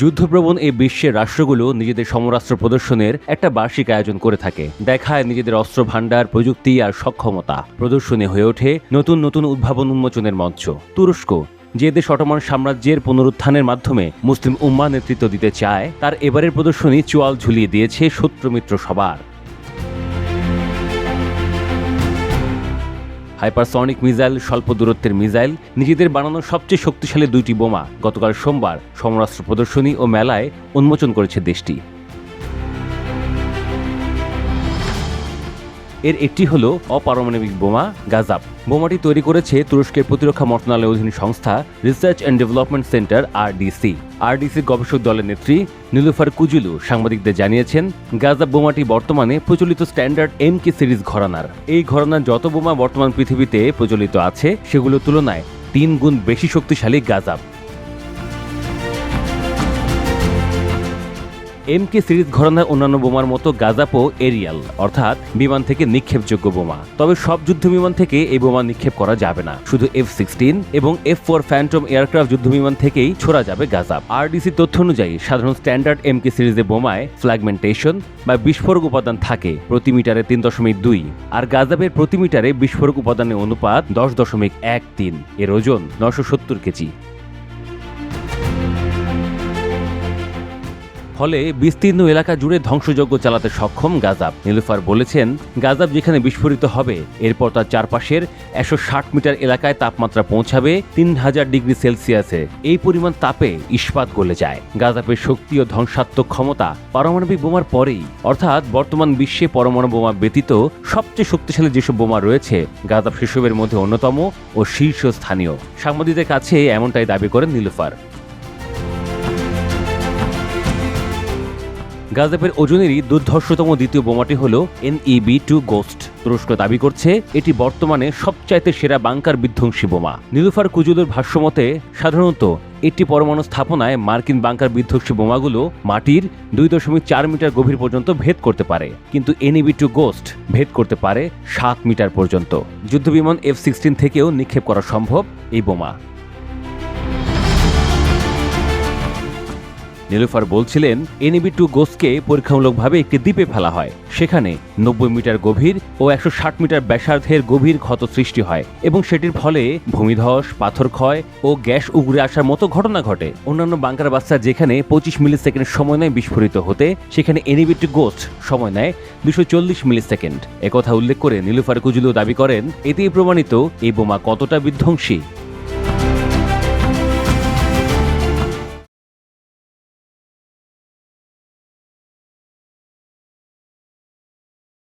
যুদ্ধপ্রবণ এই বিশ্বের রাষ্ট্রগুলো নিজেদের সমরাস্ত্র প্রদর্শনের একটা বার্ষিক আয়োজন করে থাকে। দেখায় নিজেদের অস্ত্র ভাণ্ডার, প্রযুক্তি আর সক্ষমতা। প্রদর্শনী হয়ে ওঠে নতুন নতুন উদ্ভাবন উন্মোচনের মঞ্চ। তুরস্ক, যে দেশ অটোমান সাম্রাজ্যের পুনরুত্থানের মাধ্যমে মুসলিম উম্মাহ নেতৃত্ব দিতে চায়, তার এবারের প্রদর্শনী চোয়াল ঝুলিয়ে দিয়েছে শত্রুমিত্র সবার। হাইপারসনিক মিসাইল, স্বল্প দূরত্বের মিসাইল, নিজেদের বানানো সবচেয়ে শক্তিশালী 2টি বোমা গতকাল সোমবার সমরাস্ত্র প্রদর্শনী ও মেলায় উন্মোচন করেছে দেশটি। এর একটি হলো অপারমাণবিক বোমা গাজাব। বোমাটি তৈরি করেছে তুরস্কের প্রতিরক্ষা মন্ত্রণালয়ের অধীন সংস্থা রিসার্চ অ্যান্ড ডেভেলপমেন্ট সেন্টার আরডিসির গবেষক দলের নেত্রী নীলুফার কুজুলু সাংবাদিকদের জানিয়েছেন, গাজাব বোমাটি বর্তমানে প্রচলিত স্ট্যান্ডার্ড এমকে সিরিজ ঘরানার। এই ঘরানার যত বোমা বর্তমান পৃথিবীতে প্রচলিত আছে সেগুলোর তুলনায় 3 গুণ বেশি শক্তিশালী গাজাব। এমকে সিরিজ ঘরানার অন্যান্য বোমার মতো গাজাপও এরিয়াল, অর্থাৎ বিমান থেকে নিক্ষেপযোগ্য বোমা। তবে সব যুদ্ধ বিমান থেকে এই বোমা নিক্ষেপ করা যাবে না। শুধু F-16 এবং F-4 ফ্যান্টম এয়ারক্রাফট যুদ্ধবিমান থেকেই ছোড়া যাবে গাজাব। আরডিসি তথ্য অনুযায়ী সাধারণ স্ট্যান্ডার্ড এমকে সিরিজের বোমায় ফ্ল্যাগমেন্টেশন বা বিস্ফোরক উপাদান থাকে প্রতি মিটারে 3.2, আর গাজাবের প্রতি মিটারে বিস্ফোরক উপাদানের অনুপাত 10.13। এর ওজন 970 কেজি। ফলে বিস্তীর্ণ এলাকা জুড়ে ধ্বংসযজ্ঞ চালাতে সক্ষম গাজাব। নীলুফার বলেছেন, গাজাব যেখানে বিস্ফোরিত হবে এরপর তার চারপাশের 160 মিটার এলাকায় তাপমাত্রা পৌঁছাবে 3000 ডিগ্রি সেলসিয়াসে। এই পরিমাণ তাপে ইস্পাত গলে যায়। গাজাবের শক্তি ও ধ্বংসাত্মক ক্ষমতা পারমাণবিক বোমার পরেই, অর্থাৎ বর্তমান বিশ্বে পরমাণু বোমা ব্যতীত সবচেয়ে শক্তিশালী যেসব বোমা রয়েছে, গাজাব সেসবের মধ্যে অন্যতম ও শীর্ষস্থানীয়। সাংবাদিকদের কাছে এমনটাই দাবি করেন নীলুফার। গাজাবের ওজনেরই দুর্ধর্ষতম দ্বিতীয় বোমাটি হল NEB-2 গোস্ট। তুরস্ক দাবি করছে এটি বর্তমানে সবচাইতে সেরা বাংকার বিধ্বংসী বোমা। নীলুফার কুজুলুর ভাষ্যমতে, সাধারণত একটি পরমাণু স্থাপনায় মার্কিন বাংকার বিধ্বংসী বোমাগুলো মাটির 2.4 মিটার গভীর পর্যন্ত ভেদ করতে পারে, কিন্তু NEB-2 গোস্ট ভেদ করতে পারে 7 মিটার পর্যন্ত। যুদ্ধবিমান F-16 থেকেও নিক্ষেপ করা সম্ভব এই বোমা। নীলুফার বলছিলেন, NEB-2 গোস্টকে পরীক্ষামূলকভাবে একটি দ্বীপে ফেলা হয়। সেখানে 90 মিটার গভীর ও 160 মিটার ব্যাসার্ধের গভীর ক্ষত সৃষ্টি হয় এবং সেটির ফলে ভূমিধস, পাথর ক্ষয় ও গ্যাস উগড়ে আসার মতো ঘটনা ঘটে। অন্যান্য বাংকার বাস্টার যেখানে 25 মিলিসেকেন্ড সময় নেয় বিস্ফোরিত হতে, সেখানে NEB-2 গোস্ট সময় নেয় 240 মিলিসেকেন্ড। একথা উল্লেখ করে নীলুফার কুজুলু দাবি করেন, এতেই প্রমাণিত এই বোমা কতটা বিধ্বংসী।